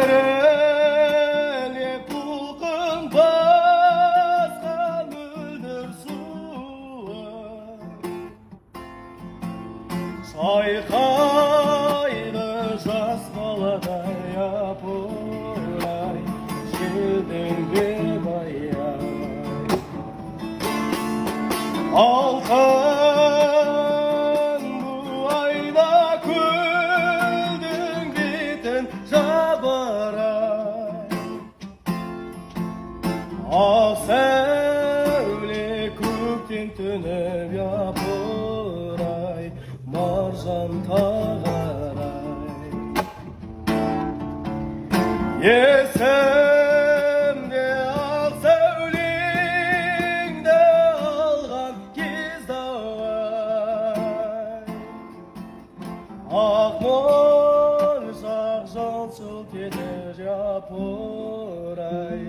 Ерелеп толқын басқан мөлдір суы шайқайды жас баладай апырай желдің бебаяй алтын буайда көлдің бетін жабырай ақ сәуле көктен төніп япырай маржан тағарай есімде ақ сәулеңді алған кез ай ақ моншақ жол жылт етер япырай